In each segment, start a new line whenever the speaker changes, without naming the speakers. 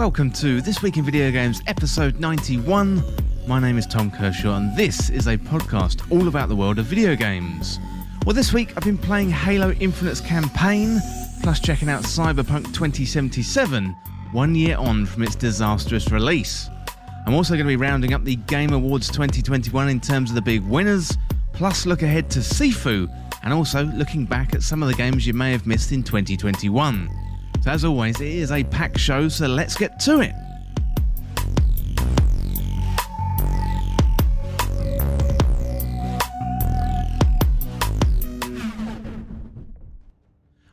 Welcome to This Week in Video Games episode 91. My name is Tom Kershaw and this is a podcast all about the world of video games. Well, this week I've been playing Halo Infinite's campaign, plus checking out Cyberpunk 2077, 1 year on from its disastrous release. I'm also going to be rounding up the Game Awards 2021 in terms of the big winners, plus look ahead to Sifu, and also looking back at some of the games you may have missed in 2021. So as always, it is a packed show, so let's get to it.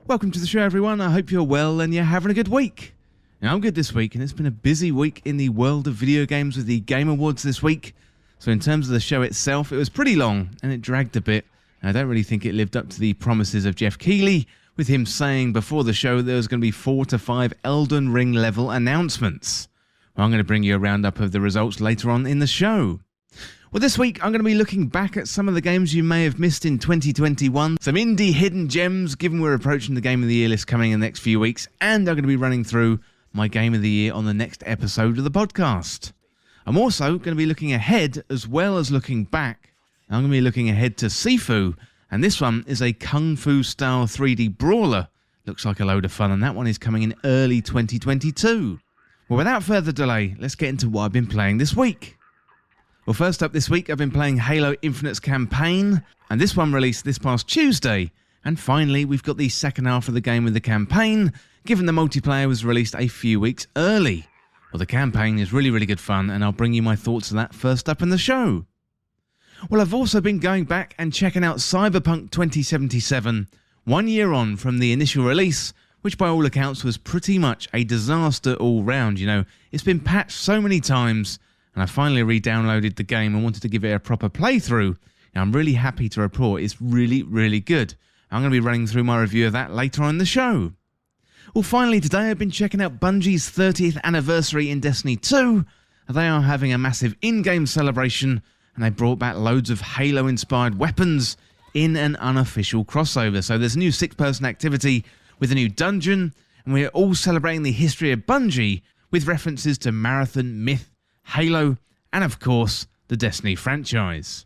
Welcome to the show, everyone. I hope you're well and you're having a good week. Now, I'm good this week, and it's been a busy week in the world of video games with the Game Awards this week. So in terms of the show itself, it was pretty long and it dragged a bit. I don't really think it lived up to the promises of Jeff Keighley, with him saying before the show there was going to be 4 to 5 Elden Ring level announcements. Well, I'm going to bring you a roundup of the results later on in the show. Well, this week I'm going to be looking back at some of the games you may have missed in 2021, some indie hidden gems given we're approaching the Game of the Year list coming in the next few weeks, and I'm going to be running through my Game of the Year on the next episode of the podcast. I'm also going to be looking ahead as well as looking back. I'm going to be looking ahead to Sifu, and this one is a Kung Fu style 3D brawler. Looks like a load of fun, and that one is coming in early 2022. Well, without further delay, let's get into what I've been playing this week. Well, first up this week, I've been playing Halo Infinite's campaign, and this one released this past Tuesday. And finally, we've got the second half of the game with the campaign, given the multiplayer was released a few weeks early. Well, the campaign is really good fun, and I'll bring you my thoughts on that first up in the show. Well, I've also been going back and checking out Cyberpunk 2077, 1 year on from the initial release, which by all accounts was pretty much a disaster all round. You know, it's been patched so many times, and I finally re-downloaded the game and wanted to give it a proper playthrough. Now, I'm really happy to report it's really good. I'm going to be running through my review of that later on in the show. Well, finally today I've been checking out Bungie's 30th anniversary in Destiny 2. They are having a massive in-game celebration, and they brought back loads of Halo-inspired weapons in an unofficial crossover. So there's a new 6-person activity with a new dungeon, and we're all celebrating the history of Bungie with references to Marathon, Myth, Halo, and of course, the Destiny franchise.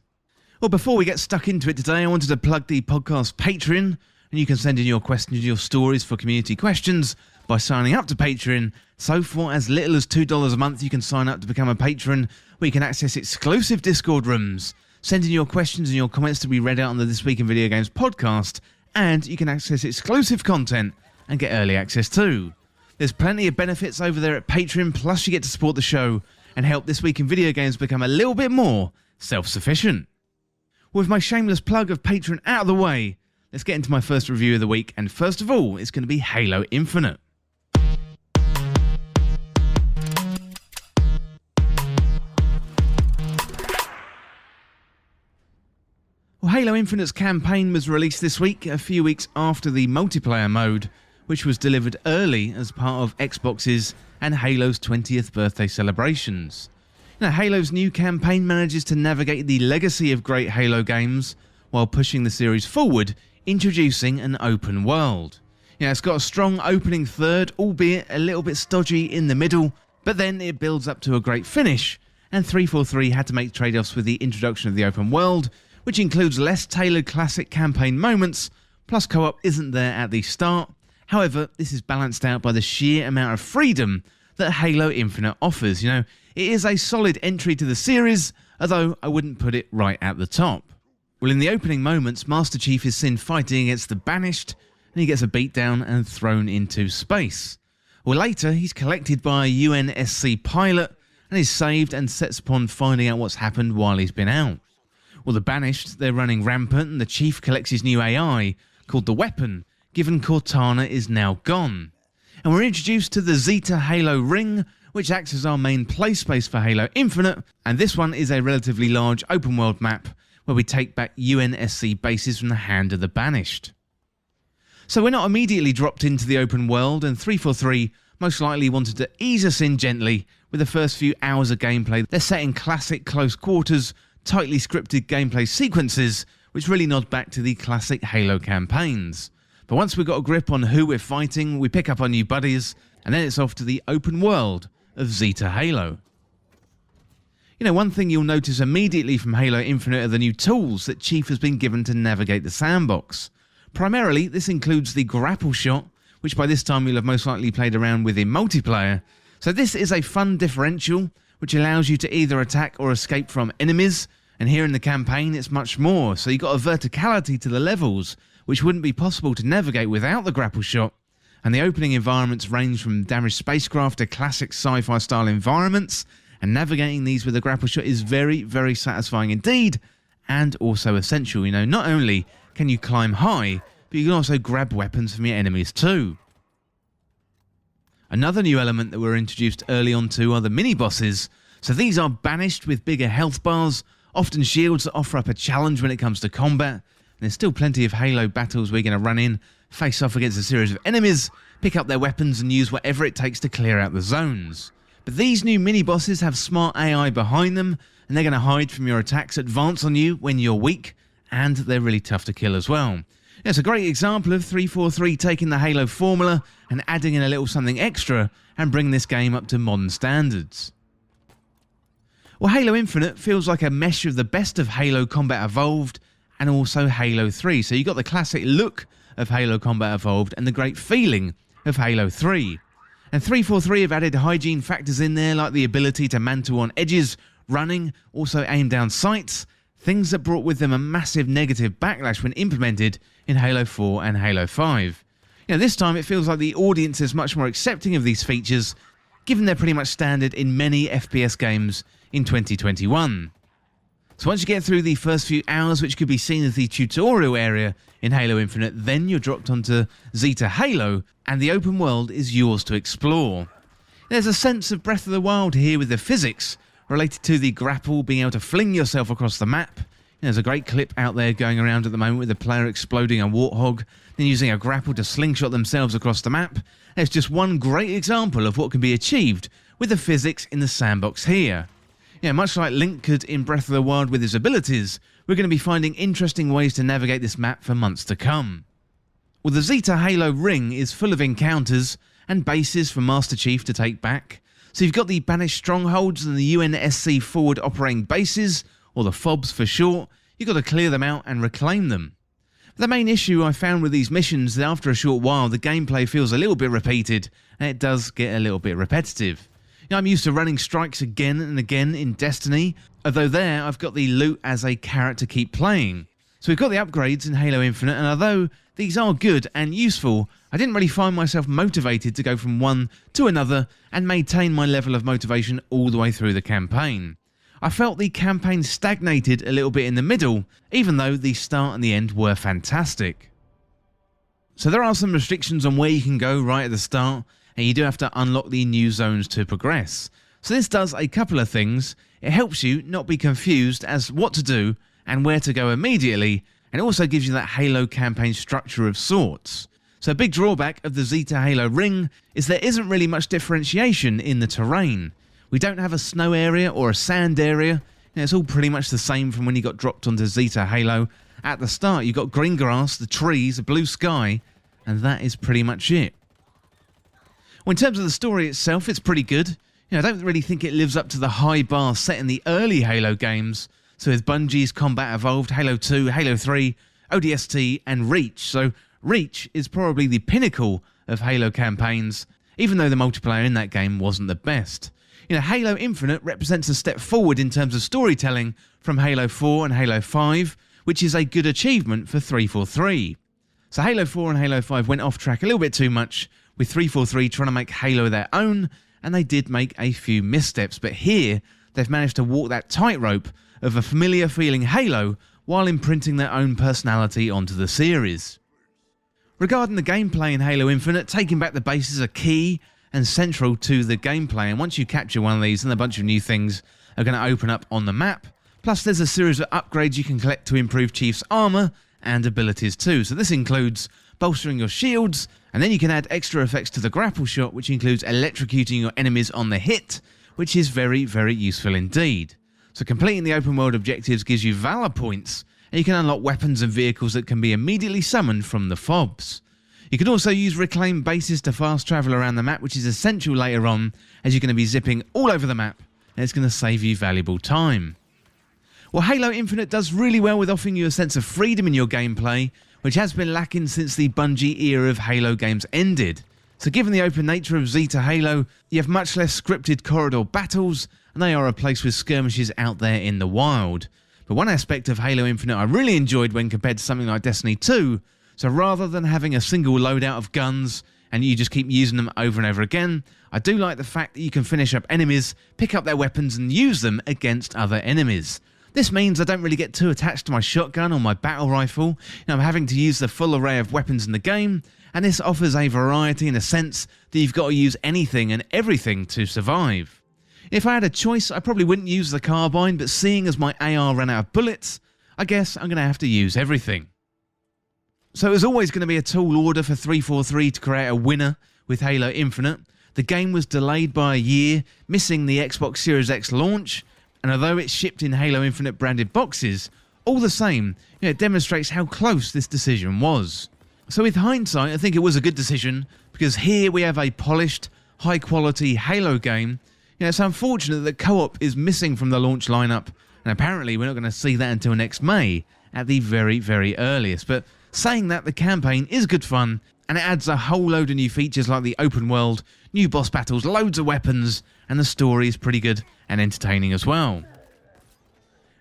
Well, before we get stuck into it today, I wanted to plug the podcast Patreon, and you can send in your questions, your stories for community questions by signing up to Patreon. So for as little as $2 a month, you can sign up to become a patron, where you can access exclusive Discord rooms, send in your questions and your comments to be read out on the This Week in Video Games podcast, and you can access exclusive content and get early access too. There's plenty of benefits over there at Patreon, plus you get to support the show and help This Week in Video Games become a little bit more self-sufficient. With my shameless plug of Patreon out of the way, let's get into my first review of the week, and first of all, it's going to be Halo Infinite. Well, Halo Infinite's campaign was released this week, a few weeks after the multiplayer mode, which was delivered early as part of Xbox's and Halo's 20th birthday celebrations. Now, Halo's new campaign manages to navigate the legacy of great Halo games while pushing the series forward, introducing an open world. It's got a strong opening third, albeit a little bit stodgy in the middle, but then it builds up to a great finish, and 343 had to make trade-offs with the introduction of the open world, which includes less tailored classic campaign moments, plus co-op isn't there at the start. However, this is balanced out by the sheer amount of freedom that Halo Infinite offers. It is a solid entry to the series, although I wouldn't put it right at the top. Well, in the opening moments, Master Chief is seen fighting against the Banished, and he gets a beatdown and thrown into space. Well, later, he's collected by a UNSC pilot, and is saved and sets upon finding out what's happened while he's been out. Well, the Banished, they're running rampant, and the Chief collects his new AI, called the Weapon, given Cortana is now gone. And we're introduced to the Zeta Halo Ring, which acts as our main play space for Halo Infinite, and this one is a relatively large open world map where we take back UNSC bases from the hand of the Banished. So we're not immediately dropped into the open world, and 343 most likely wanted to ease us in gently with the first few hours of gameplay. They're set in classic close quarters, tightly scripted gameplay sequences, which really nod back to the classic Halo campaigns. But once we've got a grip on who we're fighting, we pick up our new buddies, and then it's off to the open world, of Zeta Halo. You know, one thing you'll notice immediately from Halo Infinite are the new tools that Chief has been given to navigate the sandbox. Primarily, this includes the grapple shot, which by this time you'll have most likely played around with in multiplayer. So this is a fun differential, which allows you to either attack or escape from enemies, and here in the campaign it's much more, so you've got a verticality to the levels, which wouldn't be possible to navigate without the grapple shot, and the opening environments range from damaged spacecraft to classic sci-fi style environments, and navigating these with a grapple shot is very, very satisfying indeed, and also essential. You know, not only can you climb high, but you can also grab weapons from your enemies too. Another new element that we're introduced early on to are the mini-bosses. So these are banished with bigger health bars, often shields that offer up a challenge when it comes to combat. And there's still plenty of Halo battles we're going to run in, face off against a series of enemies, pick up their weapons and use whatever it takes to clear out the zones. But these new mini-bosses have smart AI behind them, and they're going to hide from your attacks, advance on you when you're weak, and they're really tough to kill as well. It's a great example of 343 taking the Halo formula and adding in a little something extra and bringing this game up to modern standards. Well, Halo Infinite feels like a mesh of the best of Halo Combat Evolved and also Halo 3. So you got the classic look of Halo Combat Evolved and the great feeling of Halo 3. And 343 have added hygiene factors in there, like the ability to mantle on edges, running, also aim down sights, things that brought with them a massive negative backlash when implemented in Halo 4 and Halo 5. You know, this time it feels like the audience is much more accepting of these features, given they're pretty much standard in many FPS games in 2021. So once you get through the first few hours, which could be seen as the tutorial area in Halo Infinite, then you're dropped onto Zeta Halo, and the open world is yours to explore. There's a sense of Breath of the Wild here with the physics related to the grapple, being able to fling yourself across the map. There's a great clip out there going around at the moment with the player exploding a warthog, then using a grapple to slingshot themselves across the map. There's just one great example of what can be achieved with the physics in the sandbox here. Yeah, much like Link could in Breath of the Wild with his abilities, we're going to be finding interesting ways to navigate this map for months to come. Well, the Zeta Halo ring is full of encounters and bases for Master Chief to take back. So you've got the banished strongholds and the UNSC forward operating bases, or the FOBs for short. You've got to clear them out and reclaim them. The main issue I found with these missions is that after a short while the gameplay feels a little bit repeated, and it does get a little bit repetitive. You know, I'm used to running strikes again and again in Destiny, although there I've got the loot as a carrot to keep playing. So we've got the upgrades in Halo Infinite, and although these are good and useful, I didn't really find myself motivated to go from one to another and maintain my level of motivation all the way through the campaign. I felt the campaign stagnated a little bit in the middle, even though the start and the end were fantastic. So there are some restrictions on where you can go right at the start, and you do have to unlock the new zones to progress. So this does a couple of things. It helps you not be confused as what to do and where to go immediately, and it also gives you that Halo campaign structure of sorts. So a big drawback of the Zeta Halo ring is there isn't really much differentiation in the terrain. We don't have a snow area or a sand area. It's all pretty much the same from when you got dropped onto Zeta Halo. At the start you got green grass, the trees, a blue sky, and that is pretty much it. Well, in terms of the story itself, it's pretty good. I don't really think it lives up to the high bar set in the early Halo games. So with Bungie's Combat Evolved, Halo 2, Halo 3, ODST and Reach. So Reach is probably the pinnacle of Halo campaigns, even though the multiplayer in that game wasn't the best. Halo Infinite represents a step forward in terms of storytelling from Halo 4 and Halo 5, which is a good achievement for 343. So Halo 4 and Halo 5 went off track a little bit too much, with 343 trying to make Halo their own, and they did make a few missteps, but here they've managed to walk that tightrope of a familiar feeling Halo while imprinting their own personality onto the series. Regarding the gameplay in Halo Infinite, taking back the bases are key and central to the gameplay, and once you capture one of these, then a bunch of new things are going to open up on the map. Plus there's a series of upgrades you can collect to improve Chief's armor and abilities too. So this includes bolstering your shields, and then you can add extra effects to the grapple shot, which includes electrocuting your enemies on the hit, which is very, very useful indeed. So completing the open world objectives gives you Valor points, and you can unlock weapons and vehicles that can be immediately summoned from the FOBs. You can also use reclaimed bases to fast travel around the map, which is essential later on, as you're going to be zipping all over the map, and it's going to save you valuable time. Well, Halo Infinite does really well with offering you a sense of freedom in your gameplay, which has been lacking since the Bungie era of Halo games ended. So given the open nature of Zeta Halo, you have much less scripted corridor battles, and they are replaced with skirmishes out there in the wild. But one aspect of Halo Infinite I really enjoyed when compared to something like Destiny 2, so rather than having a single loadout of guns and you just keep using them over and over again, I do like the fact that you can finish up enemies, pick up their weapons and use them against other enemies. This means I don't really get too attached to my shotgun or my battle rifle. I'm having to use the full array of weapons in the game, and this offers a variety in a sense that you've got to use anything and everything to survive. If I had a choice, I probably wouldn't use the carbine, but seeing as my AR ran out of bullets, I guess I'm going to have to use everything. So it was always going to be a tall order for 343 to create a winner with Halo Infinite. The game was delayed by a year, missing the Xbox Series X launch, and although it's shipped in Halo Infinite branded boxes, all the same, it demonstrates how close this decision was. So with hindsight, I think it was a good decision, because here we have a polished, high quality Halo game. It's unfortunate that co-op is missing from the launch lineup, and apparently we're not going to see that until next May, at the very, very earliest. But saying that, the campaign is good fun, and it adds a whole load of new features like the open world, new boss battles, loads of weapons, and the story is pretty good and entertaining as well.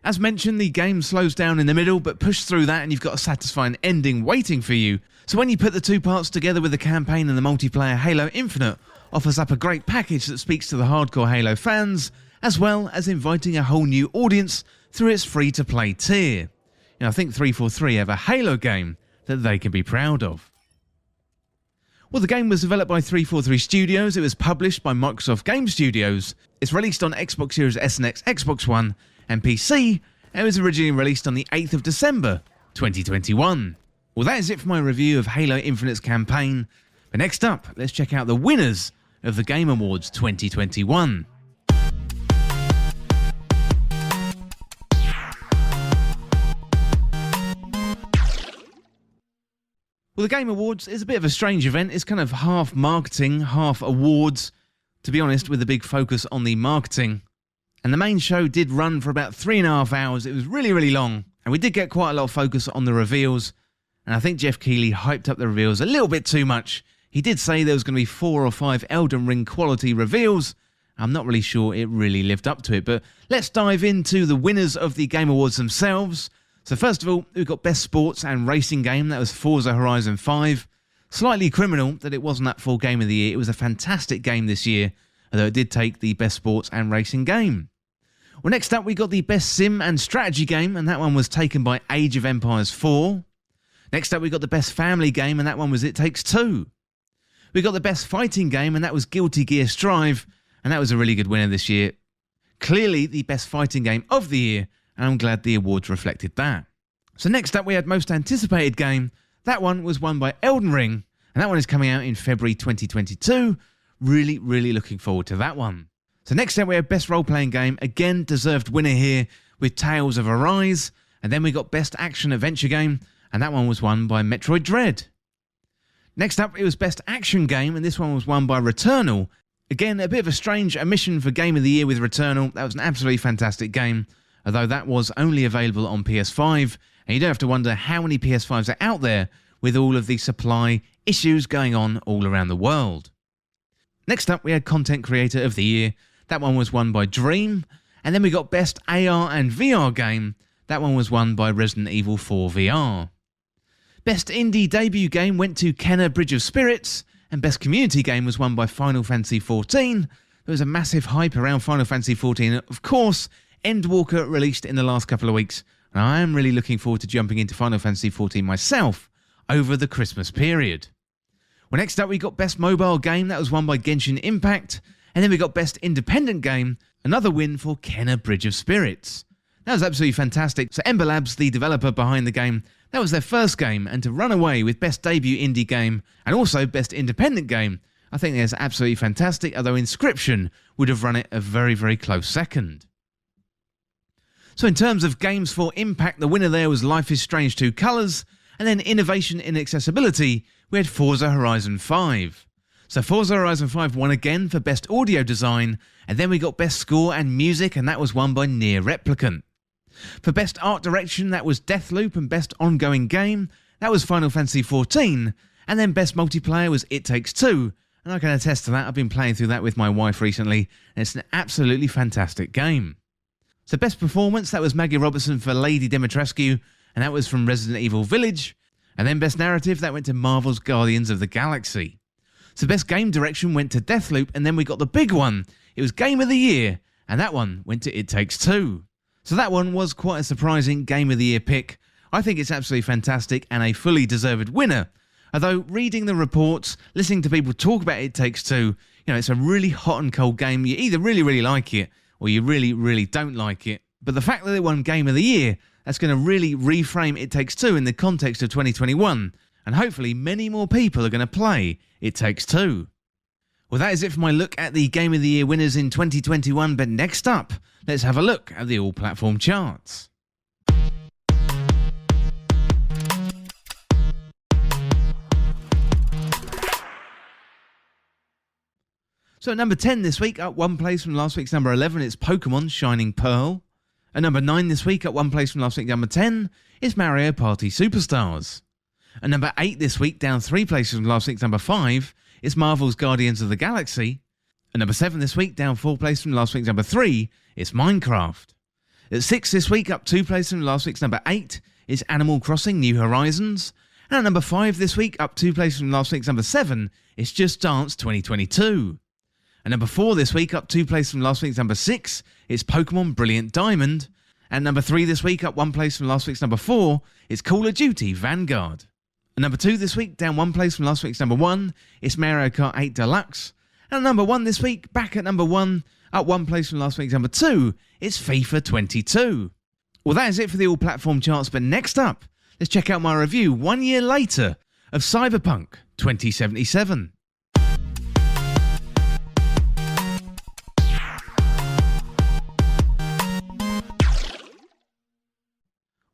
As mentioned, the game slows down in the middle, but push through that and you've got a satisfying ending waiting for you. So when you put the two parts together with the campaign and the multiplayer, Halo Infinite offers up a great package that speaks to the hardcore Halo fans, as well as inviting a whole new audience through its free-to-play tier. I think 343 have a Halo game that they can be proud of. Well, the game was developed by 343 Studios, it was published by Microsoft Game Studios, it's released on Xbox Series S and X, Xbox One and PC, and it was originally released on the 8th of December 2021. Well, that is it for my review of Halo Infinite's campaign, but next up, let's check out the winners of the Game Awards 2021. Well, the Game Awards is a bit of a strange event. It's kind of half marketing, half awards, to be honest, with a big focus on the marketing. And the main show did run for about 3.5 hours. It was really, really long. And we did get quite a lot of focus on the reveals. And I think Jeff Keighley hyped up the reveals a little bit too much. He did say there was going to be 4 or 5 Elden Ring quality reveals. I'm not really sure it really lived up to it. But let's dive into the winners of the Game Awards themselves. So first of all, we've got Best Sports and Racing Game. That was Forza Horizon 5. Slightly criminal that it wasn't that full Game of the Year. It was a fantastic game this year, although it did take the Best Sports and Racing Game. Well, next up, we got the Best Sim and Strategy Game, and that one was taken by Age of Empires 4. Next up, we got the Best Family Game, and that one was It Takes Two. We got the Best Fighting Game, and that was Guilty Gear Strive, and that was a really good winner this year. Clearly the Best Fighting Game of the year, and I'm glad the awards reflected that. So next up, we had Most Anticipated Game. That one was won by Elden Ring, and that one is coming out in February 2022. Really, really looking forward to that one. So next up, we have Best Role-Playing Game. Again, deserved winner here with Tales of Arise. And then we got Best Action Adventure Game, and that one was won by Metroid Dread. Next up, it was Best Action Game, and this one was won by Returnal. Again, a bit of a strange omission for Game of the Year with Returnal. That was an absolutely fantastic game, although that was only available on PS5, and you don't have to wonder how many PS5s are out there with all of the supply issues going on all around the world. Next up, we had Content Creator of the Year. That one was won by Dream, and then we got Best AR and VR Game. That one was won by Resident Evil 4 VR. Best Indie Debut Game went to Kenna Bridge of Spirits, and Best Community Game was won by Final Fantasy XIV. There was a massive hype around Final Fantasy XIV. Of course, Endwalker released in the last couple of weeks, and I am really looking forward to jumping into Final Fantasy XIV myself over the Christmas period. Well, next up we got Best Mobile Game. That was won by Genshin Impact. And then we got Best Independent Game, another win for Kenna Bridge of Spirits. That was absolutely fantastic. So Ember Labs, the developer behind the game, that was their first game, and to run away with Best Debut Indie Game and also Best Independent Game, I think that's absolutely fantastic, although Inscription would have run it a very, very close second. So in terms of games for impact, the winner there was Life is Strange 2 Colors, And then innovation in accessibility, we had Forza Horizon 5. So Forza Horizon 5 won again for Best Audio Design, and then we got Best Score and Music, and that was won by Nier Replicant. For Best Art Direction, that was Deathloop, and Best Ongoing Game, that was Final Fantasy XIV, and then Best Multiplayer was It Takes Two, and I can attest to that. I've been playing through that with my wife recently, and it's an absolutely fantastic game. So Best Performance, that was Maggie Robertson for Lady Dimitrescu, and that was from Resident Evil Village, and then Best Narrative, that went to Marvel's Guardians of the Galaxy. So Best Game Direction went to Deathloop, and then we got the big one. It was Game of the Year, and that one went to It Takes Two. So that one was quite a surprising Game of the Year pick. I think it's absolutely fantastic and a fully deserved winner. Although reading the reports, listening to people talk about It Takes Two, it's a really hot and cold game. You either really, really like it, or you really, really don't like it. But the fact that it won Game of the Year, that's going to really reframe It Takes Two in the context of 2021. And hopefully many more people are going to play It Takes Two. Well, that is it for my look at the Game of the Year winners in 2021, but next up, let's have a look at the all-platform charts. So at number 10 this week, up one place from last week's number 11, it's Pokemon Shining Pearl. At number 9 this week, up one place from last week's number 10, it's Mario Party Superstars. At number 8 this week, down 3 places from last week's number 5, it's Marvel's Guardians of the Galaxy. At number 7 this week, down 4 places from last week's number 3, it's Minecraft. At 6 this week, up 2 places from last week's number 8, it's Animal Crossing New Horizons. And at number 5 this week, up 2 places from last week's number 7, it's Just Dance 2022. At number 4 this week, up 2 places from last week's number 6, it's Pokemon Brilliant Diamond. And number 3 this week, up 1 place from last week's number 4, it's Call of Duty Vanguard. At number 2 this week, down 1 place from last week's number 1, it's Mario Kart 8 Deluxe. And at number 1 this week, back at number 1, up 1 place from last week's number 2, it's FIFA 22. Well, that is it for the all-platform charts, but next up, let's check out my review 1 year later of Cyberpunk 2077.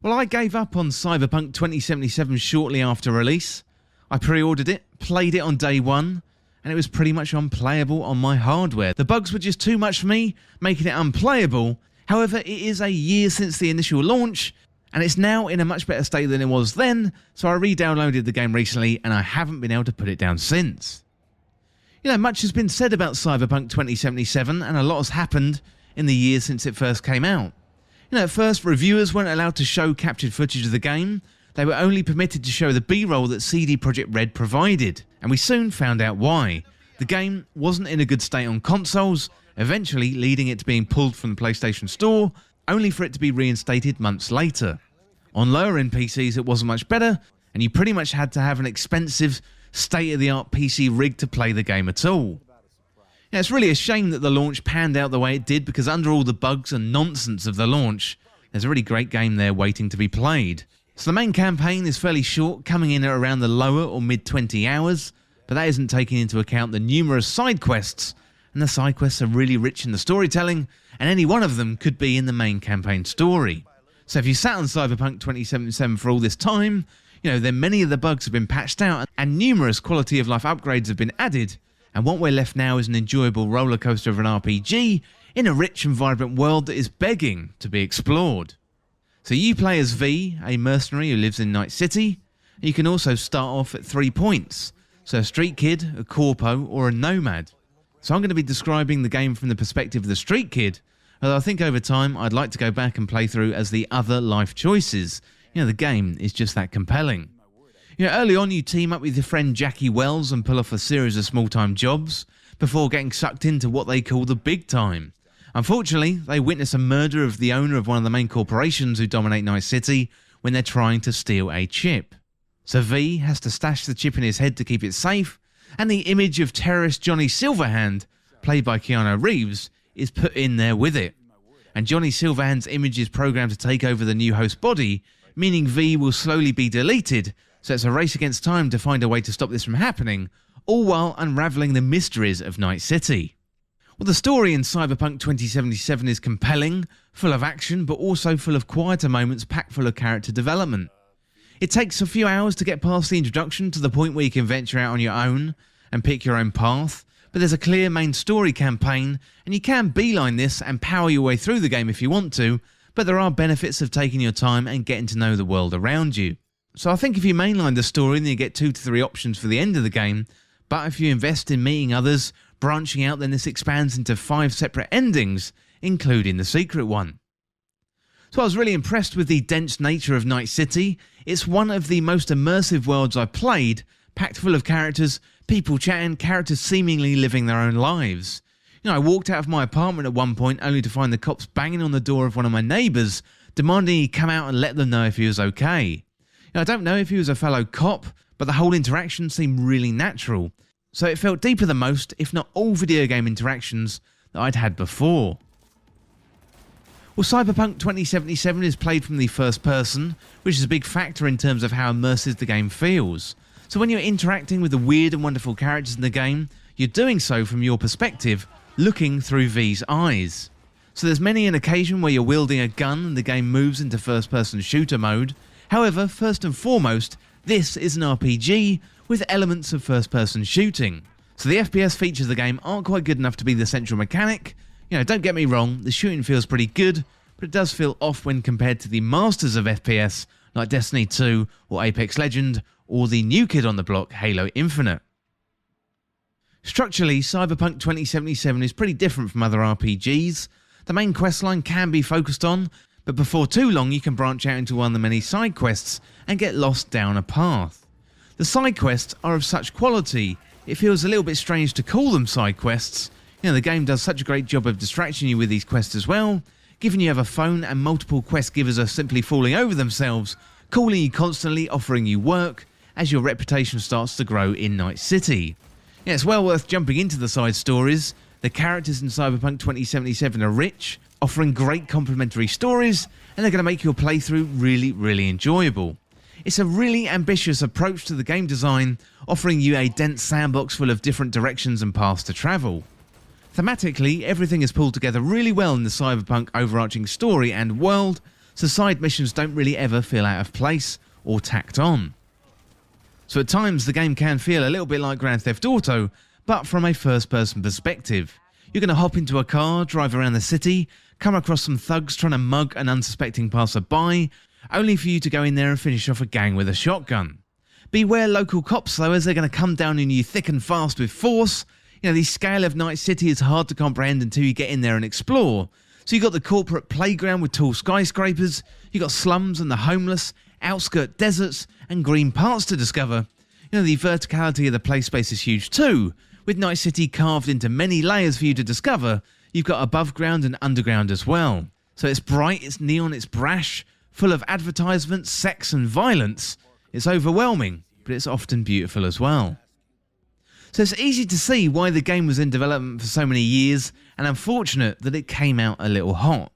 Well, I gave up on Cyberpunk 2077 shortly after release. I pre-ordered it, played it on day one, and it was pretty much unplayable on my hardware. The bugs were just too much for me, making it unplayable. However, it is a year since the initial launch, and it's now in a much better state than it was then, so I re-downloaded the game recently, and I haven't been able to put it down since. Much has been said about Cyberpunk 2077, and a lot has happened in the years since it first came out. At first, reviewers weren't allowed to show captured footage of the game. They were only permitted to show the B-roll that CD Projekt Red provided, and we soon found out why. The game wasn't in a good state on consoles, eventually leading it to being pulled from the PlayStation Store, only for it to be reinstated months later. On lower-end PCs it wasn't much better, and you pretty much had to have an expensive, state-of-the-art PC rig to play the game at all. It's really a shame that the launch panned out the way it did, because under all the bugs and nonsense of the launch, there's a really great game there waiting to be played. So the main campaign is fairly short, coming in at around the lower or mid 20 hours, but that isn't taking into account the numerous side quests, and the side quests are really rich in the storytelling, and any one of them could be in the main campaign story. So if you sat on Cyberpunk 2077 for all this time, then many of the bugs have been patched out, and numerous quality of life upgrades have been added, and what we're left now is an enjoyable roller coaster of an RPG in a rich and vibrant world that is begging to be explored. So you play as V, a mercenary who lives in Night City, and you can also start off at 3 points, so a street kid, a corpo, or a nomad. So I'm going to be describing the game from the perspective of the street kid, although I think over time I'd like to go back and play through as the other life choices. The game is just that compelling. Early on you team up with your friend Jackie Wells and pull off a series of small-time jobs before getting sucked into what they call the big time. Unfortunately, they witness a murder of the owner of one of the main corporations who dominate Night City when they're trying to steal a chip. So V has to stash the chip in his head to keep it safe, and the image of terrorist Johnny Silverhand, played by Keanu Reeves, is put in there with it. And Johnny Silverhand's image is programmed to take over the new host body, meaning V will slowly be deleted, so it's a race against time to find a way to stop this from happening, all while unravelling the mysteries of Night City. Well, the story in Cyberpunk 2077 is compelling, full of action, but also full of quieter moments packed full of character development. It takes a few hours to get past the introduction to the point where you can venture out on your own and pick your own path, but there's a clear main story campaign, and you can beeline this and power your way through the game if you want to, but there are benefits of taking your time and getting to know the world around you. So I think if you mainline the story, then you get 2 to 3 options for the end of the game, but if you invest in meeting others, branching out, then this expands into 5 separate endings, including the secret one. So I was really impressed with the dense nature of Night City. It's one of the most immersive worlds I've played, packed full of characters, people chatting, characters seemingly living their own lives. I walked out of my apartment at one point only to find the cops banging on the door of one of my neighbours, demanding he come out and let them know if he was okay. I don't know if he was a fellow cop, but the whole interaction seemed really natural, so it felt deeper than most, if not all, video game interactions that I'd had before. Well, Cyberpunk 2077 is played from the first person, which is a big factor in terms of how immersive the game feels. So when you're interacting with the weird and wonderful characters in the game, you're doing so from your perspective, looking through V's eyes. So there's many an occasion where you're wielding a gun and the game moves into first-person shooter mode. However, first and foremost, this is an RPG with elements of first-person shooting. So the FPS features of the game aren't quite good enough to be the central mechanic. Don't get me wrong, the shooting feels pretty good, but it does feel off when compared to the masters of FPS like Destiny 2 or Apex Legend or the new kid on the block, Halo Infinite. Structurally, Cyberpunk 2077 is pretty different from other RPGs. The main questline can be focused on, but before too long you can branch out into one of the many side quests and get lost down a path. The side quests are of such quality, it feels a little bit strange to call them side quests. The game does such a great job of distracting you with these quests as well, given you have a phone and multiple quest givers are simply falling over themselves, calling you constantly, offering you work, as your reputation starts to grow in Night City. It's well worth jumping into the side stories. The characters in Cyberpunk 2077 are rich, offering great complementary stories, and they're going to make your playthrough really, really enjoyable. It's a really ambitious approach to the game design, offering you a dense sandbox full of different directions and paths to travel. Thematically, everything is pulled together really well in the Cyberpunk overarching story and world, so side missions don't really ever feel out of place or tacked on. So at times the game can feel a little bit like Grand Theft Auto, but from a first-person perspective. You're going to hop into a car, drive around the city, come across some thugs trying to mug an unsuspecting passerby, only for you to go in there and finish off a gang with a shotgun. Beware local cops though, as they're going to come down on you thick and fast with force. The scale of Night City is hard to comprehend until you get in there and explore. So you've got the corporate playground with tall skyscrapers, you've got slums and the homeless, outskirt deserts and green parts to discover. The verticality of the play space is huge too, with Night City carved into many layers for you to discover. You've got above ground and underground as well. So it's bright, it's neon, it's brash, full of advertisements, sex and violence. It's overwhelming, but it's often beautiful as well. So it's easy to see why the game was in development for so many years, and unfortunate that it came out a little hot.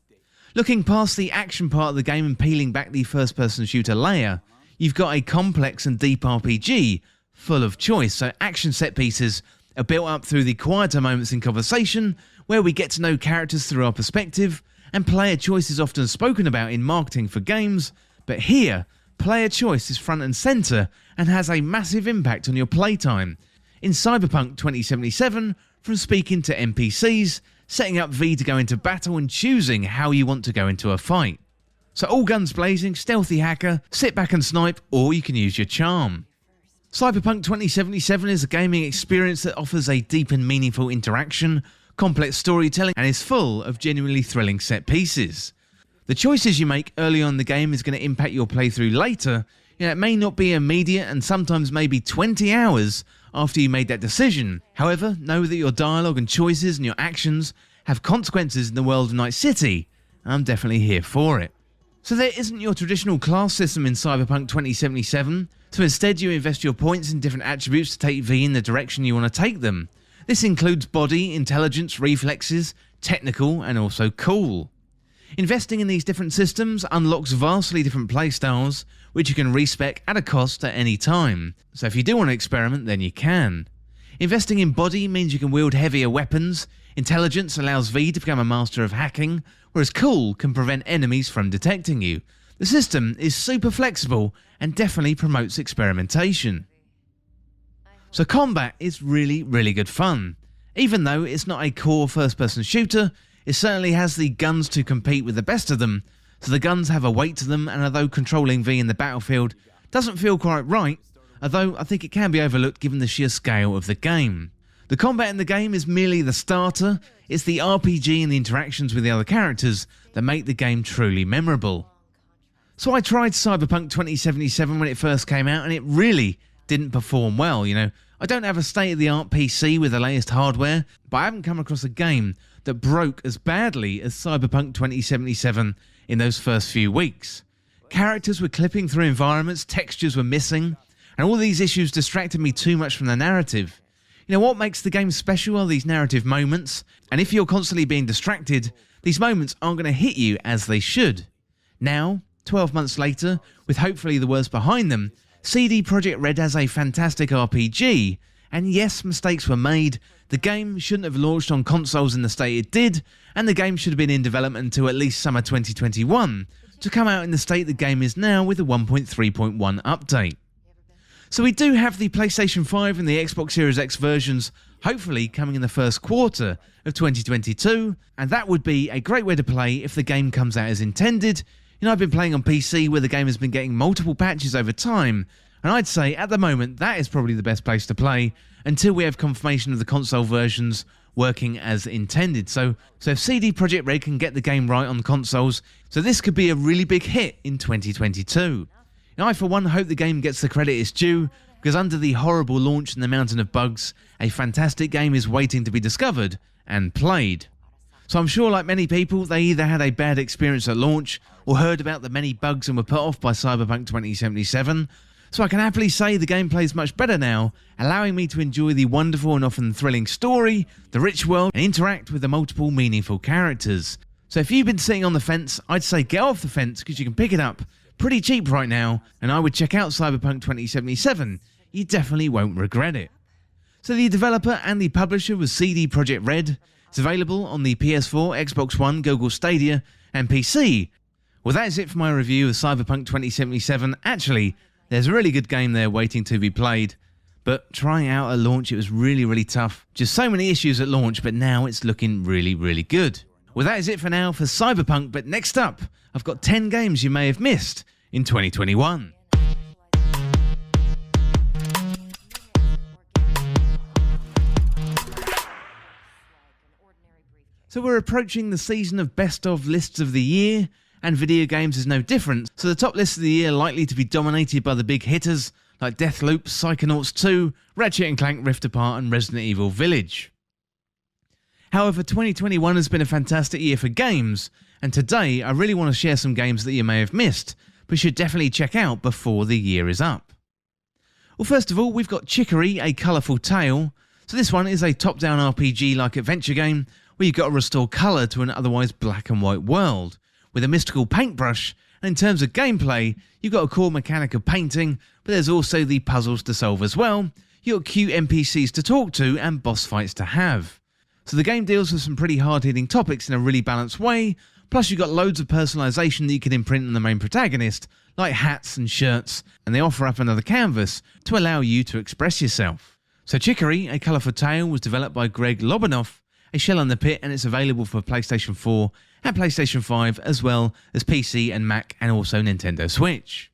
Looking past the action part of the game and peeling back the first-person shooter layer, you've got a complex and deep RPG full of choice, so action set pieces are built up through the quieter moments in conversation, where we get to know characters through our perspective, and player choice is often spoken about in marketing for games, but here, player choice is front and centre and has a massive impact on your playtime. In Cyberpunk 2077, from speaking to NPCs, setting up V to go into battle and choosing how you want to go into a fight. So all guns blazing, stealthy hacker, sit back and snipe, or you can use your charm. Cyberpunk 2077 is a gaming experience that offers a deep and meaningful interaction, complex storytelling, and is full of genuinely thrilling set pieces. The choices you make early on in the game is going to impact your playthrough later. It may not be immediate and sometimes maybe 20 hours after you made that decision. However, know that your dialogue and choices and your actions have consequences in the world of Night City. I'm definitely here for it. So there isn't your traditional class system in Cyberpunk 2077, so instead you invest your points in different attributes to take V in the direction you want to take them. This includes body, intelligence, reflexes, technical, and also cool. Investing in these different systems unlocks vastly different playstyles, which you can respec at a cost at any time. So if you do want to experiment, then you can. Investing in body means you can wield heavier weapons. Intelligence allows V to become a master of hacking, whereas cool can prevent enemies from detecting you. The system is super flexible and definitely promotes experimentation. So combat is really good fun. Even though it's not a core first-person shooter, it certainly has the guns to compete with the best of them, so the guns have a weight to them, and although controlling V in the battlefield doesn't feel quite right, although I think it can be overlooked given the sheer scale of the game. The combat in the game is merely the starter, it's the RPG and the interactions with the other characters that make the game truly memorable. So I tried Cyberpunk 2077 when it first came out and it really didn't perform well, I don't have a state-of-the-art PC with the latest hardware, but I haven't come across a game that broke as badly as Cyberpunk 2077 in those first few weeks. Characters were clipping through environments, textures were missing, and all these issues distracted me too much from the narrative. What makes the game special are these narrative moments, and if you're constantly being distracted, these moments aren't going to hit you as they should. Now, 12 months later, with hopefully the worst behind them, CD Projekt Red has a fantastic RPG, and yes, mistakes were made. The game shouldn't have launched on consoles in the state it did, and the game should have been in development until at least summer 2021, to come out in the state the game is now with a 1.3.1 update. So we do have the PlayStation 5 and the Xbox Series X versions hopefully coming in the first quarter of 2022, and that would be a great way to play if the game comes out as intended. I've been playing on PC where the game has been getting multiple patches over time, and I'd say at the moment that is probably the best place to play until we have confirmation of the console versions working as intended. So if CD Projekt Red can get the game right on consoles, so this could be a really big hit in 2022. I for one hope the game gets the credit it's due, because under the horrible launch and the mountain of bugs, a fantastic game is waiting to be discovered and played. So I'm sure like many people, they either had a bad experience at launch or heard about the many bugs and were put off by Cyberpunk 2077. So I can happily say the gameplay is much better now, allowing me to enjoy the wonderful and often thrilling story, the rich world, and interact with the multiple meaningful characters. So if you've been sitting on the fence, I'd say get off the fence because you can pick it up pretty cheap right now, and I would check out Cyberpunk 2077. You definitely won't regret it. So the developer and the publisher was CD Projekt Red. It's available on the PS4, Xbox One, Google Stadia, and PC. Well, that is it for my review of Cyberpunk 2077. Actually, there's a really good game there waiting to be played, but trying out at launch, it was really tough. Just so many issues at launch, but now it's looking really good. Well, that is it for now for Cyberpunk, but next up, I've got 10 games you may have missed in 2021. So we're approaching the season of best of lists of the year, and video games is no different. So the top lists of the year are likely to be dominated by the big hitters like Deathloop, Psychonauts 2, Ratchet & Clank Rift Apart, and Resident Evil Village. However, 2021 has been a fantastic year for games, and today I really want to share some games that you may have missed, but should definitely check out before the year is up. Well, first of all, we've got Chicory, A Colourful Tale. So this one is a top-down RPG-like adventure game where you've got to restore colour to an otherwise black and white world with a mystical paintbrush, and in terms of gameplay, you've got a core mechanic of painting, but there's also the puzzles to solve as well. You've got cute NPCs to talk to and boss fights to have. So the game deals with some pretty hard-hitting topics in a really balanced way, plus you've got loads of personalisation that you can imprint on the main protagonist, like hats and shirts, and they offer up another canvas to allow you to express yourself. So Chicory, A Colourful Tale was developed by Greg Lobanoff, a shell on the pit, and it's available for PlayStation 4 and PlayStation 5 as well as PC and Mac and also Nintendo Switch.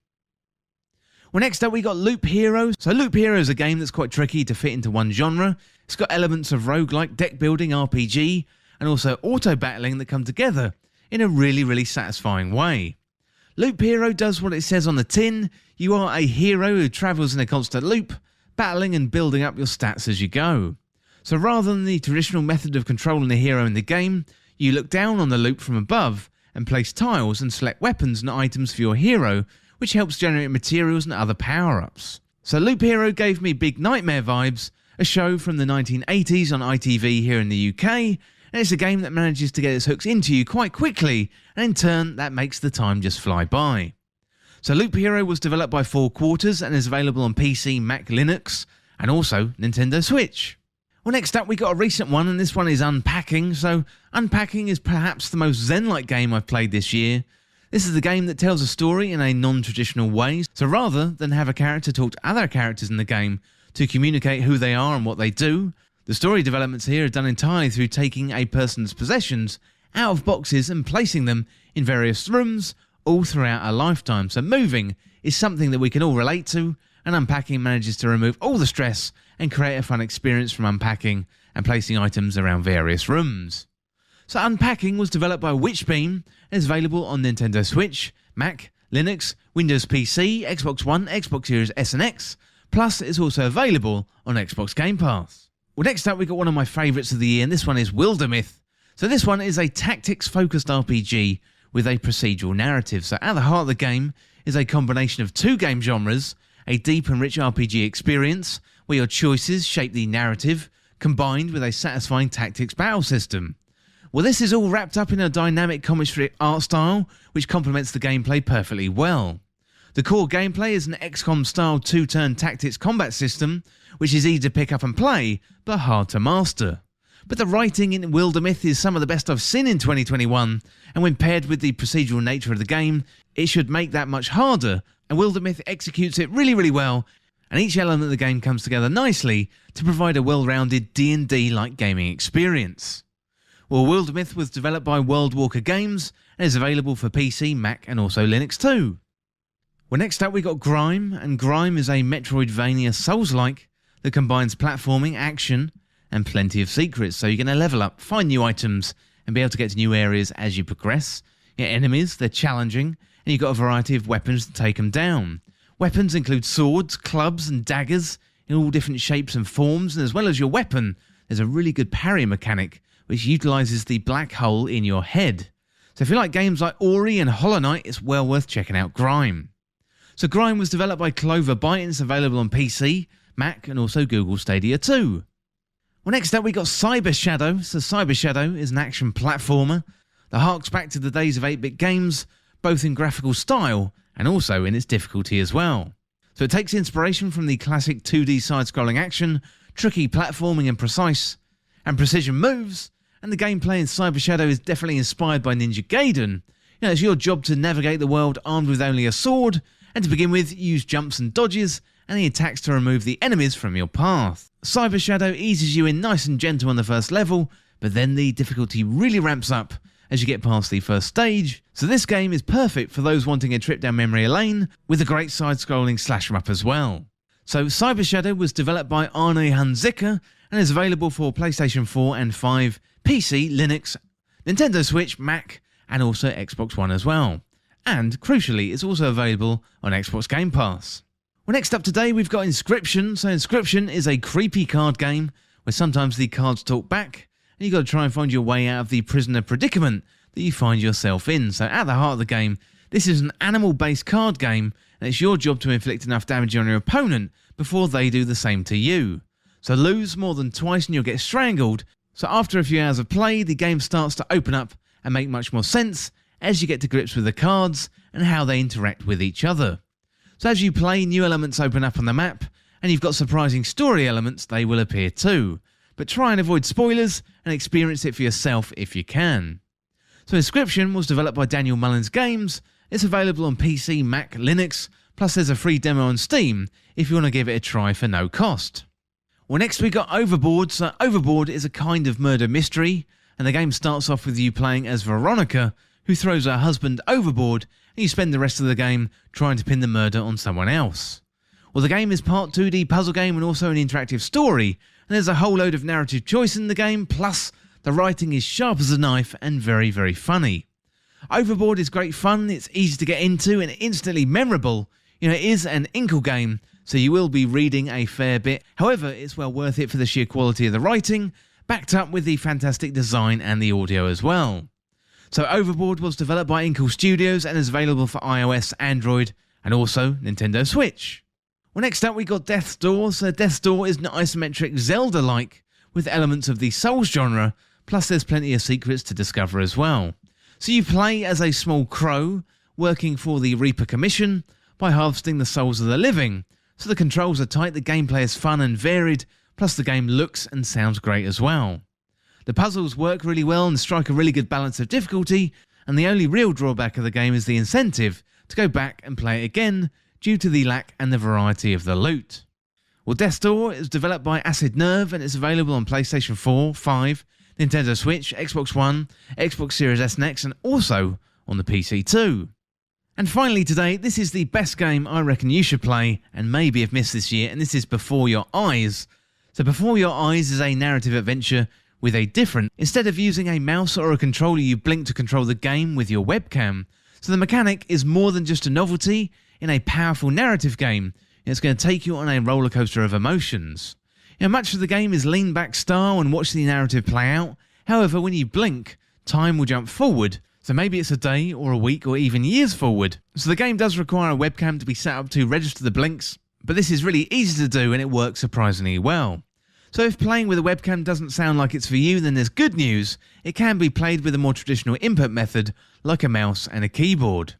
Well, next up we got Loop Hero. So Loop Hero is a game that's quite tricky to fit into one genre. It's got elements of roguelike deck building RPG and also auto battling that come together in a really satisfying way. Loop Hero does what it says on the tin. You are a hero who travels in a constant loop, battling and building up your stats as you go. So rather than the traditional method of controlling the hero in the game, you look down on the loop from above and place tiles and select weapons and items for your hero, which helps generate materials and other power-ups. So Loop Hero gave me Big Nightmare vibes, a show from the 1980s on ITV here in the UK, and it's a game that manages to get its hooks into you quite quickly, and in turn that makes the time just fly by. So Loop Hero was developed by 4 Quarters and is available on PC, Mac, Linux, and also Nintendo Switch. Well, next up we got a recent one, and this one is Unpacking. So Unpacking is perhaps the most zen-like game I've played this year. This is the game that tells a story in a non-traditional way, so rather than have a character talk to other characters in the game to communicate who they are and what they do, the story developments here are done entirely through taking a person's possessions out of boxes and placing them in various rooms all throughout a lifetime. So moving is something that we can all relate to, and unpacking manages to remove all the stress and create a fun experience from unpacking and placing items around various rooms. So Unpacking was developed by Witchbeam and is available on Nintendo Switch, Mac, Linux, Windows PC, Xbox One, Xbox Series S and X, plus it's also available on Xbox Game Pass. Well, next up we got one of my favourites of the year, and this one is Wildermyth. So this one is a tactics-focused RPG with a procedural narrative. So at the heart of the game is a combination of two game genres, a deep and rich RPG experience where your choices shape the narrative, combined with a satisfying tactics battle system. Well, this is all wrapped up in a dynamic comic strip art style, which complements the gameplay perfectly well. The core gameplay is an XCOM-style two-turn tactics combat system, which is easy to pick up and play, but hard to master. But the writing in Wildermyth is some of the best I've seen in 2021, and when paired with the procedural nature of the game, it should make that much harder, and Wildermyth executes it really well, and each element of the game comes together nicely to provide a well-rounded D&D-like gaming experience. Well, Wildermyth was developed by World Walker Games and is available for PC, Mac and also Linux too. Well, next up we got Grime, and Grime is a Metroidvania Souls-like that combines platforming, action and plenty of secrets, so you're going to level up, find new items and be able to get to new areas as you progress. Your enemies, they're challenging, and you've got a variety of weapons to take them down. Weapons include swords, clubs and daggers in all different shapes and forms, and as well as your weapon, there's a really good parry mechanic which utilises the black hole in your head. So if you like games like Ori and Hollow Knight, it's well worth checking out Grime. So Grime was developed by Clover Byte and it's available on PC, Mac and also Google Stadia too. Well, next up we got Cyber Shadow. So Cyber Shadow is an action platformer that harks back to the days of 8-bit games, both in graphical style and also in its difficulty as well. So it takes inspiration from the classic 2D side-scrolling action, tricky platforming and precise and precision moves, and the gameplay in Cyber Shadow is definitely inspired by Ninja Gaiden. It's your job to navigate the world armed with only a sword, and to begin with, use jumps and dodges, and the attacks to remove the enemies from your path. Cyber Shadow eases you in nice and gentle on the first level, but then the difficulty really ramps up as you get past the first stage, so this game is perfect for those wanting a trip down memory lane, with a great side-scrolling slash-em-up as well. So Cyber Shadow was developed by Arne Hunziker, and is available for PlayStation 4 and 5, PC, Linux, Nintendo Switch, Mac, and also Xbox One as well. And, crucially, it's also available on Xbox Game Pass. Well, next up today we've got Inscription. So Inscription is a creepy card game where sometimes the cards talk back, and you've got to try and find your way out of the prisoner predicament that you find yourself in. So at the heart of the game, this is an animal-based card game, and it's your job to inflict enough damage on your opponent before they do the same to you. So lose more than twice and you'll get strangled. So after a few hours of play, the game starts to open up and make much more sense as you get to grips with the cards and how they interact with each other. So as you play, new elements open up on the map, and you've got surprising story elements, they will appear too. But try and avoid spoilers and experience it for yourself if you can. So Inscription was developed by Daniel Mullins Games. It's available on PC, Mac, Linux, plus there's a free demo on Steam if you want to give it a try for no cost. Well, next we got Overboard. So Overboard is a kind of murder mystery, and the game starts off with you playing as Veronica, who throws her husband overboard, and you spend the rest of the game trying to pin the murder on someone else. Well, the game is part 2D puzzle game and also an interactive story, and there's a whole load of narrative choice in the game, plus the writing is sharp as a knife and very funny. Overboard is great fun, it's easy to get into and instantly memorable. It is an Inkle game, so you will be reading a fair bit. However, it's well worth it for the sheer quality of the writing, backed up with the fantastic design and the audio as well. So Overboard was developed by Inkle Studios and is available for iOS, Android, and also Nintendo Switch. Well, next up we got Death's Door. So Death's Door is an isometric Zelda-like with elements of the Souls genre, plus there's plenty of secrets to discover as well. So you play as a small crow, working for the Reaper Commission by harvesting the souls of the living. So the controls are tight, the gameplay is fun and varied, plus the game looks and sounds great as well. The puzzles work really well and strike a really good balance of difficulty, and the only real drawback of the game is the incentive to go back and play it again due to the lack and the variety of the loot. Well, Death's Door is developed by Acid Nerve and it's available on PlayStation 4, 5, Nintendo Switch, Xbox One, Xbox Series S and X, and also on the PC too. And finally today, this is the best game I reckon you should play and maybe have missed this year, and this is Before Your Eyes. So Before Your Eyes is a narrative adventure with a different, instead of using a mouse or a controller, you blink to control the game with your webcam. So the mechanic is more than just a novelty in a powerful narrative game. It's going to take you on a roller coaster of emotions. Much of the game is lean back style and watch the narrative play out. However, when you blink, time will jump forward. So maybe it's a day or a week or even years forward. So the game does require a webcam to be set up to register the blinks, but this is really easy to do and it works surprisingly well. So if playing with a webcam doesn't sound like it's for you, then there's good news. It can be played with a more traditional input method like a mouse and a keyboard.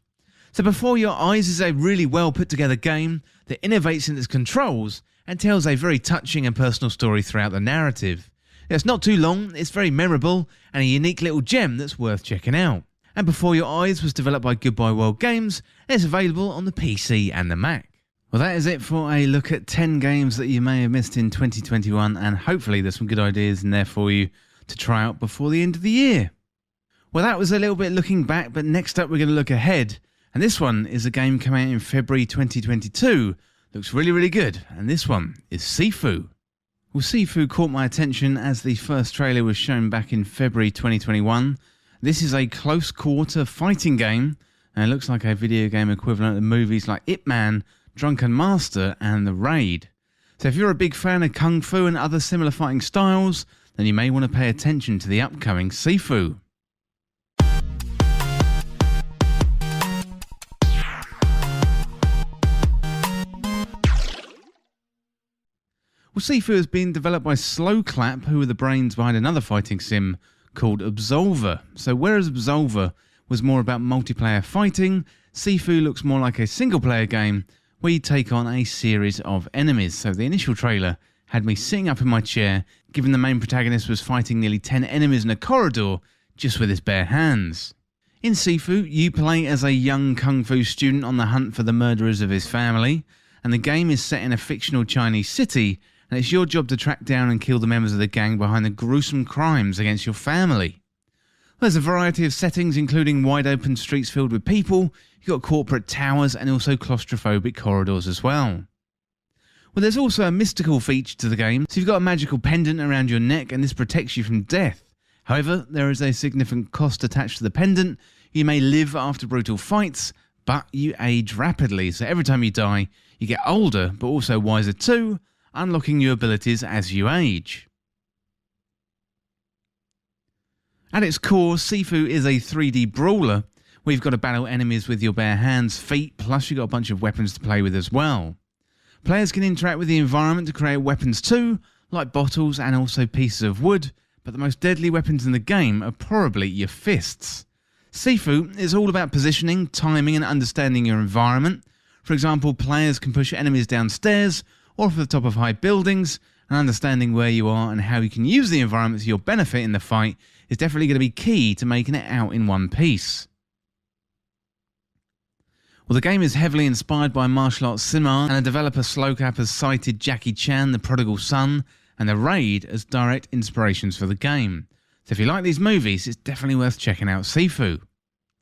So Before Your Eyes is a really well put together game that innovates in its controls and tells a very touching and personal story throughout the narrative. It's not too long, it's very memorable and a unique little gem that's worth checking out. And Before Your Eyes was developed by Goodbye World Games and it's available on the PC and the Mac. Well, that is it for a look at 10 games that you may have missed in 2021, and hopefully there's some good ideas in there for you to try out before the end of the year. Well, that was a little bit looking back, but next up we're going to look ahead. And this one is a game coming out in February 2022. Looks really, really good. And this one is Sifu. Well, Sifu caught my attention as the first trailer was shown back in February 2021. This is a close quarter fighting game, and it looks like a video game equivalent of movies like Ip Man, Drunken Master, and The Raid. So if you're a big fan of Kung Fu and other similar fighting styles, then you may want to pay attention to the upcoming Sifu. Well, Sifu has been developed by Slowclap, who are the brains behind another fighting sim called Absolver. So whereas Absolver was more about multiplayer fighting, Sifu looks more like a single-player game where you take on a series of enemies. So the initial trailer had me sitting up in my chair, given the main protagonist was fighting nearly 10 enemies in a corridor just with his bare hands. In Sifu, you play as a young Kung Fu student on the hunt for the murderers of his family, and the game is set in a fictional Chinese city, and it's your job to track down and kill the members of the gang behind the gruesome crimes against your family. There's a variety of settings, including wide open streets filled with people, you've got corporate towers and also claustrophobic corridors as well. Well, there's also a mystical feature to the game, so you've got a magical pendant around your neck and this protects you from death. However, there is a significant cost attached to the pendant. You may live after brutal fights, but you age rapidly, so every time you die, you get older, but also wiser too, unlocking new abilities as you age. At its core, Sifu is a 3D brawler, where you've got to battle enemies with your bare hands, feet, plus you've got a bunch of weapons to play with as well. Players can interact with the environment to create weapons too, like bottles and also pieces of wood, but the most deadly weapons in the game are probably your fists. Sifu is all about positioning, timing and understanding your environment. For example, players can push enemies downstairs or off the top of high buildings, and understanding where you are and how you can use the environment to your benefit in the fight is definitely going to be key to making it out in one piece. Well, the game is heavily inspired by martial arts cinema, and a developer Slowclap has cited Jackie Chan, The Prodigal Son, and The Raid as direct inspirations for the game. So if you like these movies, it's definitely worth checking out Sifu.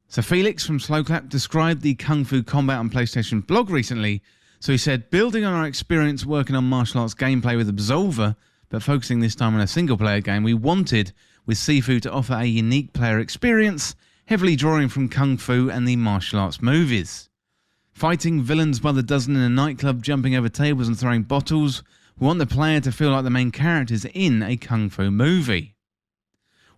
So Felix from Slowclap described the Kung Fu combat on PlayStation blog recently. So he said, building on our experience working on martial arts gameplay with Absolver, but focusing this time on a single player game, we wanted with Sifu to offer a unique player experience, heavily drawing from Kung Fu and the martial arts movies. Fighting villains by the dozen in a nightclub, jumping over tables and throwing bottles, we want the player to feel like the main characters in a Kung Fu movie.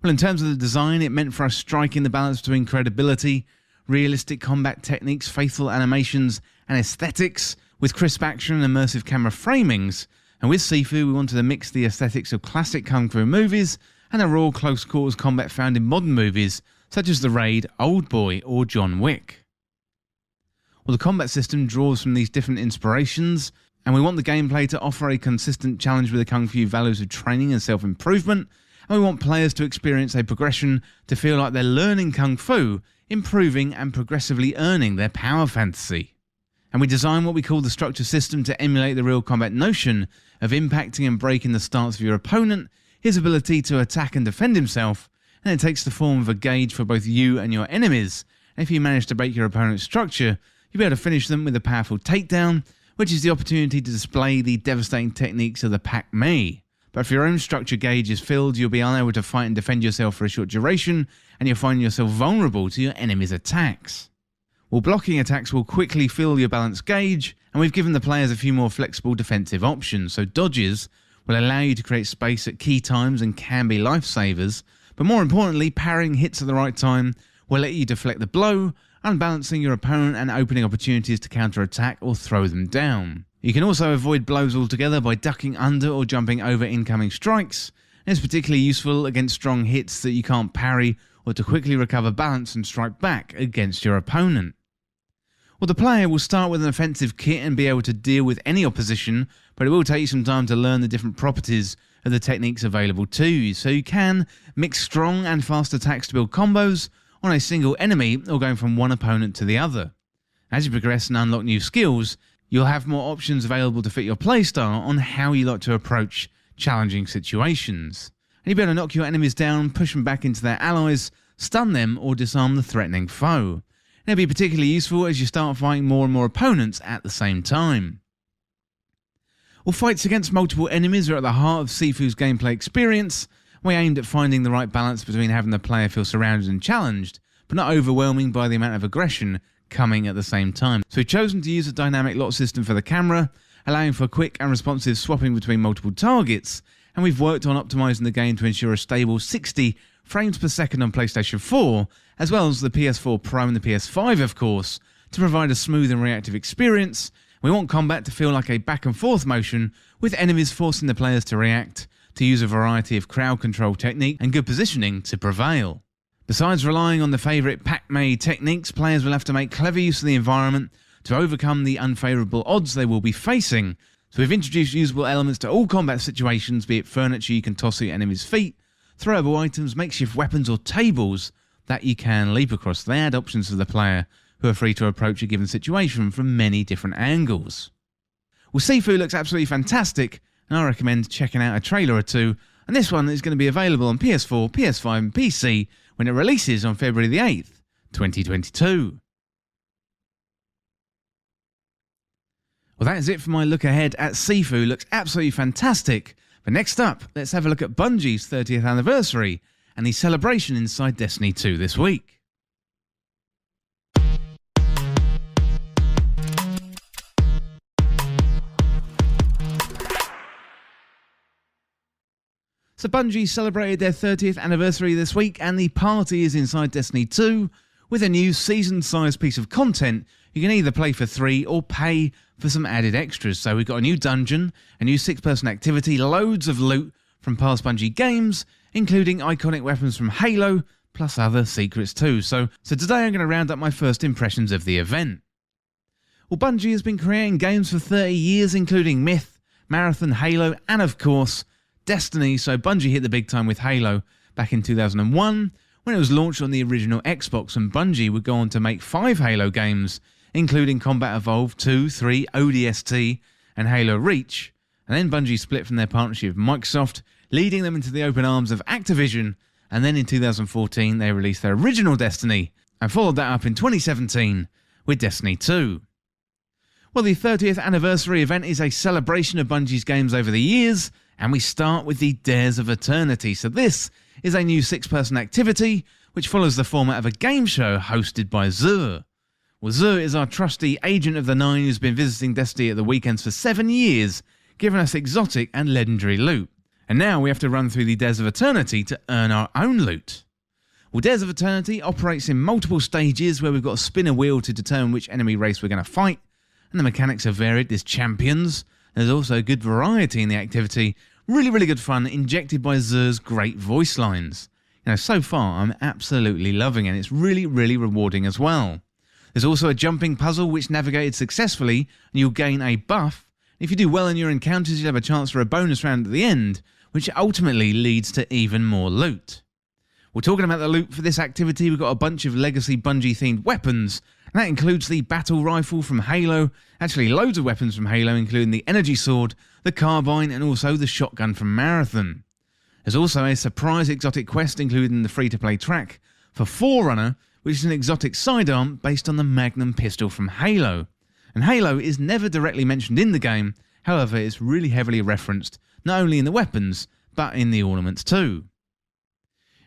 Well, in terms of the design, it meant for us striking the balance between credibility, realistic combat techniques, faithful animations and aesthetics, with crisp action and immersive camera framings. And with Sifu, we wanted to mix the aesthetics of classic Kung Fu movies and the raw close quarters combat found in modern movies such as The Raid, Oldboy or John Wick. Well, the combat system draws from these different inspirations, and we want the gameplay to offer a consistent challenge with the Kung Fu values of training and self-improvement, and we want players to experience a progression to feel like they're learning Kung Fu improving and progressively earning their power fantasy. And we design what we call the structure system to emulate the real combat notion of impacting and breaking the stance of your opponent, his ability to attack and defend himself, and it takes the form of a gauge for both you and your enemies. And if you manage to break your opponent's structure, you'll be able to finish them with a powerful takedown, which is the opportunity to display the devastating techniques of the Pac-Me. But if your own structure gauge is filled, you'll be unable to fight and defend yourself for a short duration, and you'll find yourself vulnerable to your enemy's attacks. Well, blocking attacks will quickly fill your balance gauge, and we've given the players a few more flexible defensive options. So dodges will allow you to create space at key times and can be lifesavers, but more importantly, parrying hits at the right time will let you deflect the blow, unbalancing your opponent and opening opportunities to counter-attack or throw them down. You can also avoid blows altogether by ducking under or jumping over incoming strikes, and it's particularly useful against strong hits that you can't parry or to quickly recover balance and strike back against your opponent. Well, the player will start with an offensive kit and be able to deal with any opposition, but it will take you some time to learn the different properties of the techniques available to you, so you can mix strong and fast attacks to build combos on a single enemy or going from one opponent to the other. As you progress and unlock new skills, you'll have more options available to fit your playstyle on how you like to approach challenging situations. And you'll be able to knock your enemies down, push them back into their allies, stun them or disarm the threatening foe. And it'll be particularly useful as you start fighting more and more opponents at the same time. Well, fights against multiple enemies are at the heart of Sifu's gameplay experience. We aimed at finding the right balance between having the player feel surrounded and challenged, but not overwhelming by the amount of aggression coming at the same time. So we've chosen to use a dynamic lock system for the camera, allowing for quick and responsive swapping between multiple targets, and we've worked on optimizing the game to ensure a stable 60 frames per second on PlayStation 4, as well as the PS4 Pro and the PS5 of course, to provide a smooth and reactive experience. We want combat to feel like a back and forth motion, with enemies forcing the players to react, to use a variety of crowd control technique and good positioning to prevail. Besides relying on the favourite Pac-Me techniques, players will have to make clever use of the environment to overcome the unfavourable odds they will be facing. So we've introduced usable elements to all combat situations, be it furniture you can toss at your enemy's feet, throwable items, makeshift weapons or tables that you can leap across. They add options for the player, who are free to approach a given situation from many different angles. Well, Sifu looks absolutely fantastic, and I recommend checking out a trailer or two, and this one is going to be available on PS4, PS5 and PC when it releases on February the 8th, 2022. Well, that is it for my look ahead at Sifu. Looks absolutely fantastic. But next up, let's have a look at Bungie's 30th anniversary and the celebration inside Destiny 2 this week. So Bungie celebrated their 30th anniversary this week, and the party is inside Destiny 2 with a new season-sized piece of content. You can either play for 3 or pay for some added extras. So we've got a new dungeon, a new 6-person activity, loads of loot from past Bungie games, including iconic weapons from Halo, plus other secrets too. So today I'm going to round up my first impressions of the event. Well, Bungie has been creating games for 30 years, including Myth, Marathon, Halo, and of course Destiny. So Bungie hit the big time with Halo back in 2001 when it was launched on the original Xbox, and Bungie would go on to make 5 Halo games, including Combat Evolved 2, 3, ODST, and Halo Reach. And then Bungie split from their partnership with Microsoft, leading them into the open arms of Activision, and then in 2014 they released their original Destiny, and followed that up in 2017 with Destiny 2. Well, the 30th anniversary event is a celebration of Bungie's games over the years, and we start with the Dares of Eternity. So this is a new 6-person activity which follows the format of a game show hosted by Zur. Well, Zur is our trusty agent of the 9 who's been visiting Destiny at the weekends for 7 years, giving us exotic and legendary loot. And now we have to run through the Dares of Eternity to earn our own loot. Well, Dares of Eternity operates in multiple stages where we've got to spin a wheel to determine which enemy race we're going to fight, and the mechanics are varied. There's champions. There's also good variety in the activity. Really good fun, injected by Zur's great voice lines. You know, so far I'm absolutely loving it. It's really rewarding as well. There's also a jumping puzzle which navigated successfully, and you'll gain a buff. If you do well in your encounters, you'll have a chance for a bonus round at the end, which ultimately leads to even more loot. We're talking about the loot for this activity. We've got a bunch of legacy Bungie-themed weapons, and that includes the battle rifle from Halo, actually loads of weapons from Halo, including the energy sword, the carbine, and also the shotgun from Marathon. There's also a surprise exotic quest included in the free-to-play track for Forerunner, which is an exotic sidearm based on the Magnum pistol from Halo. And Halo is never directly mentioned in the game, however it's really heavily referenced, not only in the weapons, but in the ornaments too.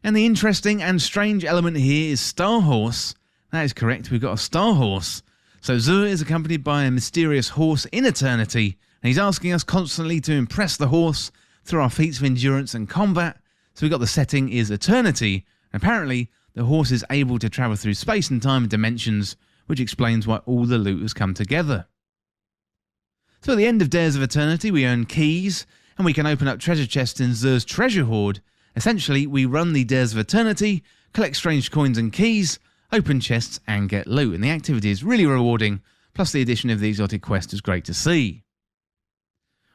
And the interesting and strange element here is Star Horse. That is correct, we've got a Star Horse. So Zur is accompanied by a mysterious horse in Eternity, and he's asking us constantly to impress the horse through our feats of endurance and combat. So we've got the setting is Eternity, and apparently the horse is able to travel through space and time and dimensions, which explains why all the loot has come together. So at the end of Dares of Eternity we earn keys, and we can open up treasure chests in Zur's treasure hoard. Essentially, we run the Dares of Eternity, collect strange coins and keys, open chests and get loot, and the activity is really rewarding, plus the addition of the exotic quest is great to see.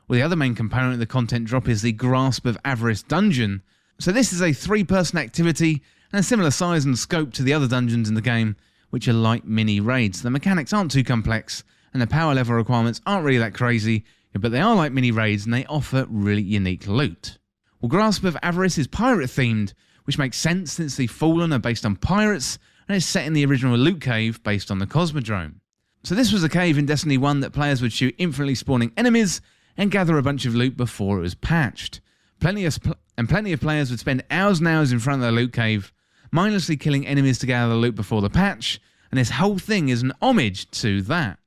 Well, the other main component of the content drop is the Grasp of Avarice dungeon. So this is a 3-person activity and a similar size and scope to the other dungeons in the game, which are light mini raids. The mechanics aren't too complex and the power level requirements aren't really that crazy, but they are like mini raids and they offer really unique loot. Well, Grasp of Avarice is pirate themed, which makes sense since the Fallen are based on pirates and is set in the original loot cave based on the Cosmodrome. So this was a cave in Destiny 1 that players would shoot infinitely spawning enemies and gather a bunch of loot before it was patched. Plenty of players would spend hours and hours in front of the loot cave, mindlessly killing enemies to gather the loot before the patch, and this whole thing is an homage to that.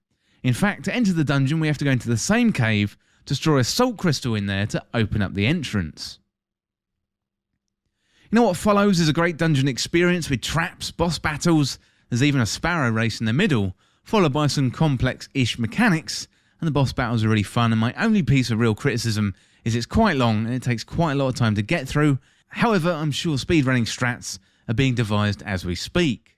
In fact, to enter the dungeon we have to go into the same cave, destroy a salt crystal in there to open up the entrance. You know what follows is a great dungeon experience with traps, boss battles, there's even a sparrow race in the middle, followed by some complex-ish mechanics, and the boss battles are really fun, and my only piece of real criticism is it's quite long and it takes quite a lot of time to get through. However, I'm sure speedrunning strats are being devised as we speak.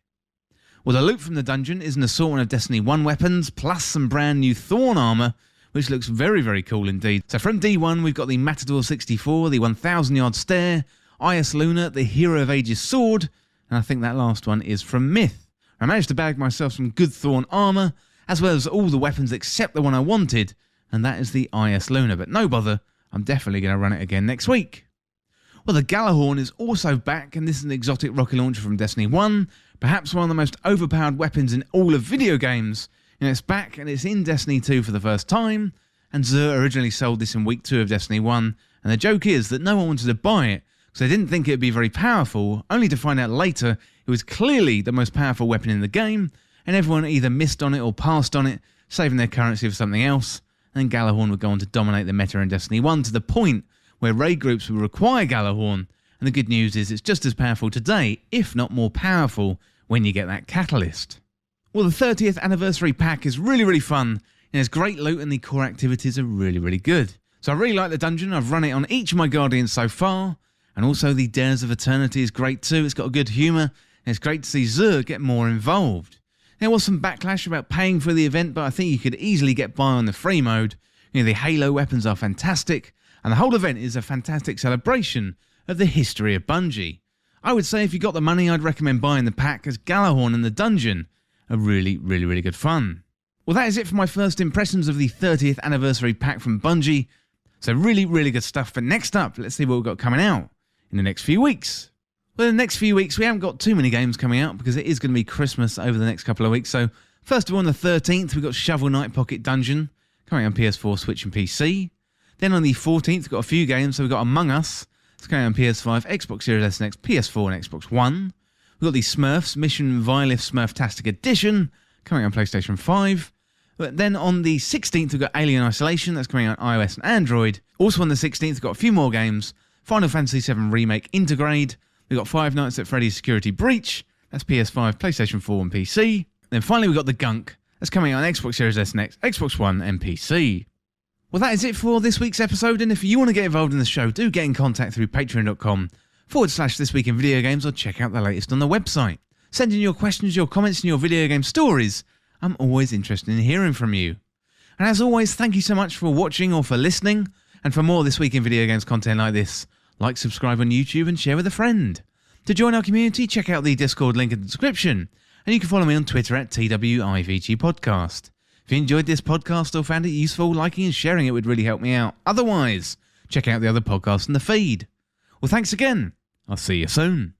Well, the loot from the dungeon is an assortment of Destiny 1 weapons, plus some brand new Thorn armor, which looks very, very cool indeed. So from D1, we've got the Matador 64, the 1000-yard stare, Ias Luna, the Hero of Ages sword, and I think that last one is from Myth. I managed to bag myself some good Thorn armor, as well as all the weapons except the one I wanted, and that is the Ias Luna, but no bother, I'm definitely going to run it again next week. Well, the Galahorn is also back, and this is an exotic rocket launcher from Destiny 1, perhaps one of the most overpowered weapons in all of video games. And it's back, and it's in Destiny 2 for the first time, and Zur originally sold this in week 2 of Destiny 1, and the joke is that no one wanted to buy it, because they didn't think it would be very powerful, only to find out later it was clearly the most powerful weapon in the game, and everyone either missed on it or passed on it, saving their currency for something else, and then Galahorn would go on to dominate the meta in Destiny 1 to the point where raid groups would require Galahorn, and the good news is it's just as powerful today, if not more powerful, when you get that catalyst. Well, the 30th anniversary pack is really, really fun, and there's great loot and the core activities are really, really good. So I really like the dungeon, I've run it on each of my Guardians so far, and also the Dares of Eternity is great too, it's got a good humour, and it's great to see Zur get more involved. There was some backlash about paying for the event, but I think you could easily get by on the free mode. You know, the Halo weapons are fantastic, and the whole event is a fantastic celebration of the history of Bungie. I would say if you got the money, I'd recommend buying the pack, as Galahorn and the dungeon are really, really, really good fun. Well, that is it for my first impressions of the 30th anniversary pack from Bungie. So really, really good stuff. But next up, let's see what we've got coming out in the next few weeks. Well, in the next few weeks, we haven't got too many games coming out because it is going to be Christmas over the next couple of weeks. So first of all, on the 13th, we've got Shovel Knight Pocket Dungeon coming out on PS4, Switch and PC. Then on the 14th, we've got a few games. So we've got Among Us. It's coming out on PS5, Xbox Series S and X, PS4 and Xbox One. We've got the Smurfs Mission Vilif Smurftastic Edition coming out on PlayStation 5. But then on the 16th, we've got Alien Isolation. That's coming out on iOS and Android. Also on the 16th, we've got a few more games. Final Fantasy VII Remake Intergrade. We've got Five Nights at Freddy's Security Breach. That's PS5, PlayStation 4 and PC. Then finally, we've got The Gunk. That's coming out on Xbox Series S and X, Xbox One and PC. Well, that is it for this week's episode, and if you want to get involved in the show, do get in contact through patreon.com/This Week in Video Games, or check out the latest on the website. Send in your questions, your comments, and your video game stories. I'm always interested in hearing from you. And as always, thank you so much for watching or for listening, and for more This Week in Video Games content like this, like, subscribe on YouTube, and share with a friend. To join our community, check out the Discord link in the description, and you can follow me on Twitter at TWIVG Podcast. If you enjoyed this podcast or found it useful, liking and sharing it would really help me out. Otherwise, check out the other podcasts in the feed. Well, thanks again. I'll see you soon.